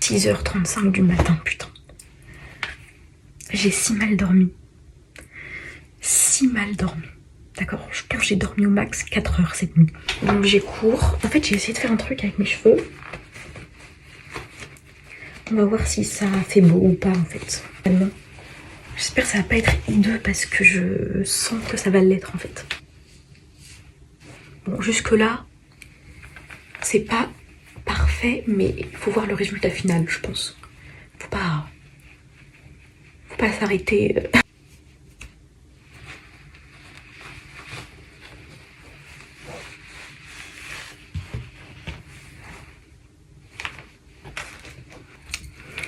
6h35 du matin, putain. J'ai si mal dormi. Si mal dormi. D'accord, je pense que j'ai dormi au max 4 heures cette nuit. Donc j'ai cours. En fait, j'ai essayé de faire un truc avec mes cheveux. On va voir si ça fait beau ou pas en fait. J'espère que ça va pas être hideux parce que je sens que ça va l'être en fait. Bon, jusque là, c'est pas parfait, mais il faut voir le résultat final, je pense. Faut pas s'arrêter.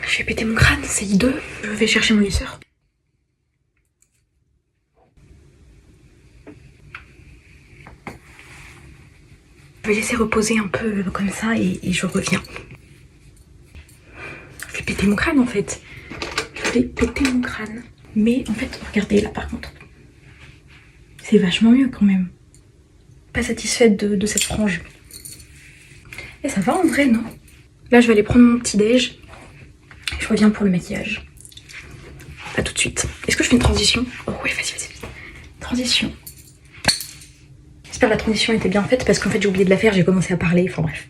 J'ai pété mon crâne, c'est hideux. Je vais chercher mon lisseur. Je vais laisser reposer un peu comme ça et je reviens. Je vais péter mon crâne en fait. Je vais péter mon crâne. Mais en fait, regardez là par contre. C'est vachement mieux quand même. Pas satisfaite de cette frange. Et ça va en vrai, non? Là, je vais aller prendre mon petit déj. Je reviens pour le maquillage. A tout de suite. Est-ce que je fais une transition? Oh oui, vas-y. Transition. J'espère que la transition était bien faite parce qu'en fait j'ai oublié de la faire, j'ai commencé à parler, enfin bref.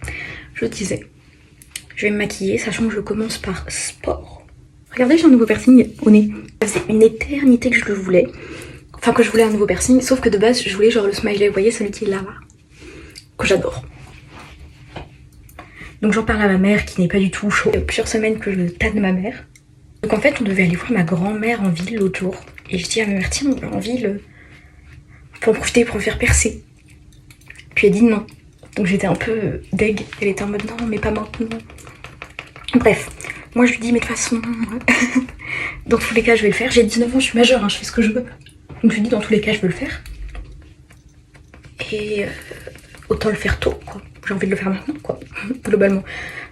Je disais, je vais me maquiller, sachant que je commence par sport. Regardez, j'ai un nouveau piercing au nez. Ça faisait une éternité que je le voulais. Enfin que je voulais un nouveau piercing, sauf que de base je voulais genre le smiley, vous voyez celui qui est là-bas. Que j'adore. Donc j'en parle à ma mère qui n'est pas du tout chaud. Il y a plusieurs semaines que je tâte ma mère. Donc en fait on devait aller voir ma grand-mère en ville l'autre jour. Et je dis à ma mère, tiens, en ville, pour en profiter pour me faire percer. Puis elle dit non. Donc j'étais un peu deg. Elle était en mode non, mais pas maintenant. Bref, moi je lui dis, mais de toute façon, dans tous les cas, je vais le faire. J'ai 19 ans, je suis majeure, hein, je fais ce que je veux. Donc je lui dis, dans tous les cas, je veux le faire. Et autant le faire tôt, quoi. J'ai envie de le faire maintenant, quoi, globalement.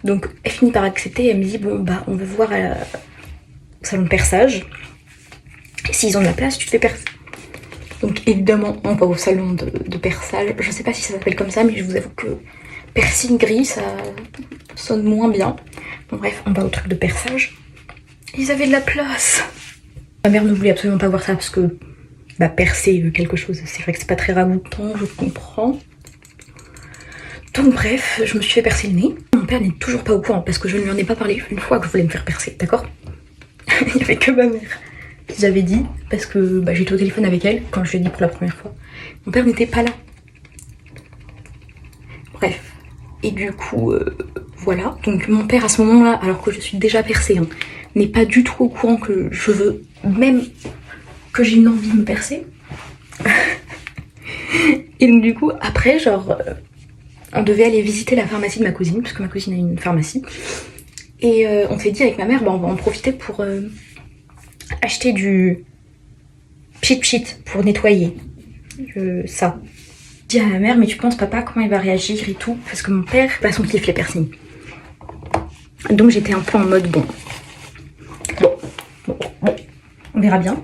Donc elle finit par accepter. Elle me dit, bon, bah, on va voir au salon de perçage. Et s'ils ont de la place, tu te fais percer. Donc évidemment on va au salon de perçage, je sais pas si ça s'appelle comme ça mais je vous avoue que piercing gris ça sonne moins bien. Bon bref, on va au truc de perçage. Ils avaient de la place. Ma mère ne voulait absolument pas voir ça parce que bah percer quelque chose, c'est vrai que c'est pas très ragoûtant, je comprends. Donc bref, je me suis fait percer le nez. Mon père n'est toujours pas au courant parce que je ne lui en ai pas parlé une fois que je voulais me faire percer, d'accord? Il n'y avait que ma mère. J'avais dit, parce que bah, j'étais au téléphone avec elle quand je l'ai dit pour la première fois. Mon père n'était pas là. Bref. Et du coup, voilà. Donc mon père à ce moment-là, alors que je suis déjà percée, hein, n'est pas du tout au courant que je veux, même que j'ai une envie de me percer. Et donc du coup, après, genre, on devait aller visiter la pharmacie de ma cousine, parce que ma cousine a une pharmacie. Et on s'est dit avec ma mère, bah, on va en profiter pour acheter du pchit pour nettoyer ça. Je dis à ma mère, mais tu penses papa comment il va réagir et tout, parce que mon père pas son kiff les piercings. Donc j'étais un peu en mode bon, on verra bien.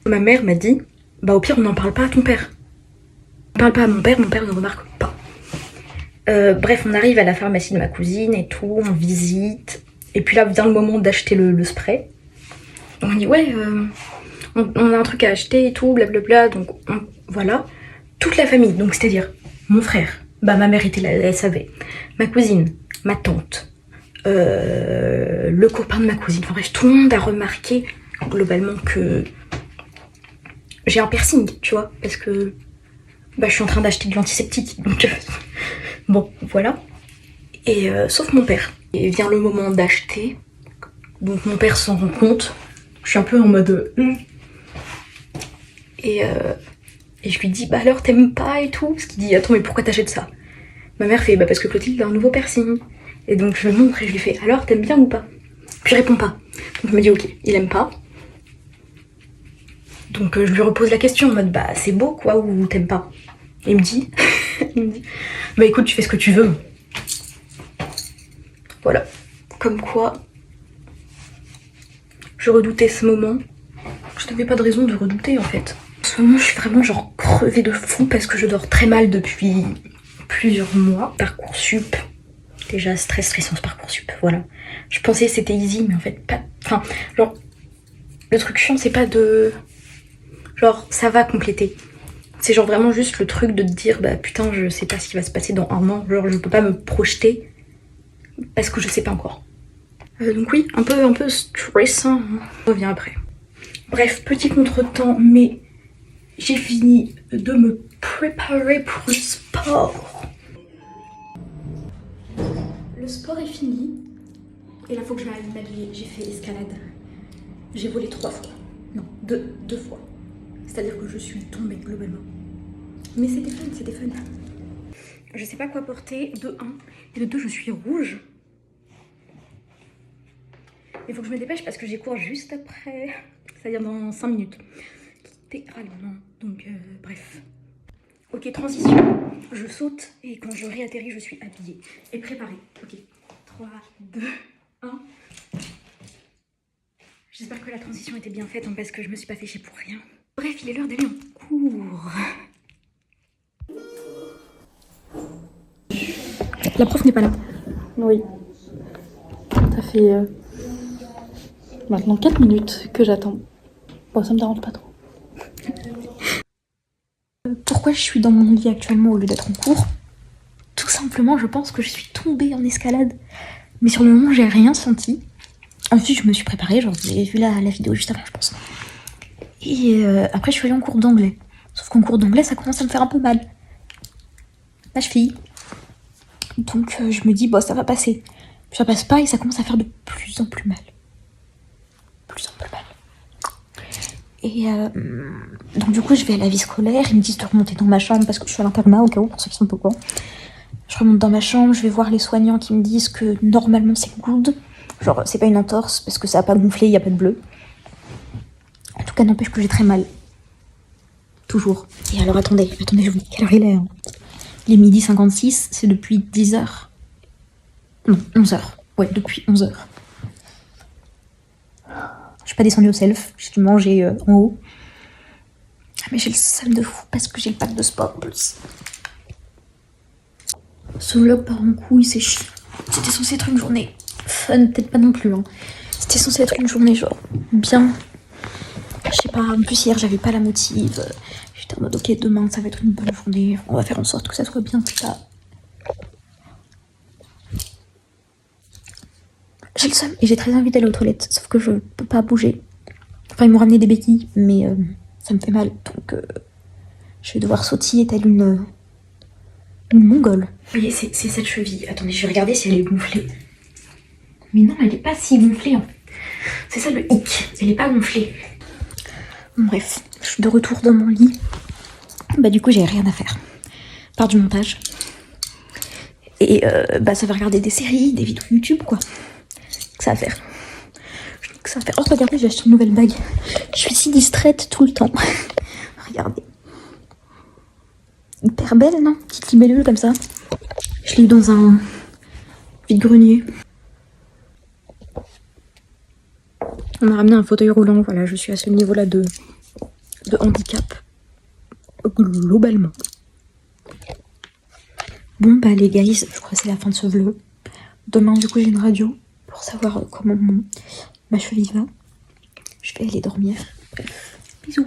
Ma mère m'a dit, bah au pire on n'en parle pas à ton père. On parle pas à mon père ne remarque pas. Bref, on arrive à la pharmacie de ma cousine et tout, on visite. Et puis là vient le moment d'acheter le spray. On dit ouais, on a un truc à acheter et tout, blablabla, donc voilà. Toute la famille, donc c'est-à-dire mon frère, bah ma mère était là, elle savait, ma cousine, ma tante, le copain de ma cousine, enfin bref, tout le monde a remarqué globalement que j'ai un piercing, tu vois, parce que bah, je suis en train d'acheter de l'antiseptique, donc bon, voilà. Et sauf mon père. Et vient le moment d'acheter, donc mon père s'en rend compte. Je suis un peu en mode et je lui dis bah alors t'aimes pas et tout, parce qu'il dit attends mais pourquoi t'achètes ça? Ma mère fait bah parce que Clotilde a un nouveau piercing. Et donc je lui montre et je lui fais alors t'aimes bien ou pas? Puis il répond pas. Donc je me dis ok, il aime pas. Donc je lui repose la question en mode bah c'est beau quoi ou t'aimes pas? Et il me dit bah écoute tu fais ce que tu veux. Voilà. Comme quoi je redoutais ce moment. Je n'avais pas de raison de redouter en fait. En ce moment je suis vraiment genre crevée de fou parce que je dors très mal depuis plusieurs mois. Parcoursup, Déjà, stressant ce Parcoursup, voilà. Je pensais que c'était easy, mais en fait, pas... Enfin, genre, le truc chiant, c'est pas de... Genre, ça va compléter. C'est genre vraiment juste le truc de te dire, bah putain, je sais pas ce qui va se passer dans un an. Genre, je peux pas me projeter parce que je sais pas encore. Donc oui, un peu stressant. On revient après. Bref, petit contretemps, mais j'ai fini de me préparer pour le sport. Le sport est fini. Et là, faut que je m'arrête m'habiller. J'ai fait escalade. J'ai volé 3 fois. Non, deux fois. C'est-à-dire que je suis tombée globalement. Mais c'était fun, c'était fun. Je sais pas quoi porter, de 1. Et de 2, je suis rouge. Il faut que je me dépêche parce que j'ai cours juste après. C'est-à-dire dans 5 minutes. Littéralement. Donc, bref. Ok, transition. Je saute et quand je réatterris, je suis habillée et préparée. Ok, 3, 2, 1. J'espère que la transition était bien faite hein, parce que je me suis pas fait chier pour rien. Bref, il est l'heure d'aller en cours. La prof n'est pas là. Oui. Ça fait maintenant 4 minutes que j'attends. Bon, ça me dérange pas trop. Pourquoi je suis dans mon lit actuellement au lieu d'être en cours? Tout simplement, je pense que je suis tombée en escalade. Mais sur le moment, j'ai rien senti. Ensuite, je me suis préparée, genre vous avez vu la vidéo juste avant, je pense. Et après, je suis allée en cours d'anglais. Sauf qu'en cours d'anglais, ça commence à me faire un peu mal. Ma cheville. Donc, je me dis, bon, ça va passer. Puis ça passe pas et ça commence à faire de plus en plus mal. Plus en plus mal. Et donc, du coup, je vais à la vie scolaire. Ils me disent de remonter dans ma chambre parce que je suis à l'internat, au cas où, pour ceux qui sont pas au courant. Je remonte dans ma chambre, je vais voir les soignants qui me disent que normalement c'est good. Genre, c'est pas une entorse parce que ça a pas gonflé, il y a pas de bleu. En tout cas, n'empêche que j'ai très mal. Toujours. Et alors, attendez, je vous dis quelle heure il est. Hein. Il est 12h56, c'est depuis 10h. Non, 11h. Ouais, depuis 11h. Je suis pas descendue au self, j'ai dû manger en haut. Mais j'ai le seum de fou parce que j'ai le pack de sport en plus. Ce vlog part en couille, c'est chiant. C'était censé être une journée fun, peut-être pas non plus. Hein. C'était censé être une journée genre bien. Je sais pas, en plus hier j'avais pas la motive. J'étais en mode ok, demain ça va être une bonne journée. On va faire en sorte que ça soit bien tout ça. J'ai le seum et j'ai très envie d'aller aux toilettes, sauf que je peux pas bouger. Enfin, ils m'ont ramené des béquilles, mais ça me fait mal, donc je vais devoir sautiller telle une mongole. Vous voyez, c'est cette cheville. Attendez, je vais regarder si elle est gonflée. Mais non, elle est pas si gonflée en fait. C'est ça le hic, elle est pas gonflée. Bon, bref, je suis de retour dans mon lit. Bah du coup, j'ai rien à faire. Part du montage. Et bah ça va regarder des séries, des vidéos YouTube quoi. Que ça à faire. Je dis que ça à faire. Oh regardez, j'ai acheté une nouvelle bague. Je suis si distraite tout le temps. Regardez. Hyper belle, non? Petite libellule comme ça. Je l'ai eu dans un vide-grenier. On m'a ramené un fauteuil roulant. Voilà, je suis à ce niveau-là de handicap. Globalement. Bon, bah les guys, je crois que c'est la fin de ce vlog. Demain, du coup, j'ai une radio pour savoir comment ma cheville va. Je vais aller dormir. Bref, bisous.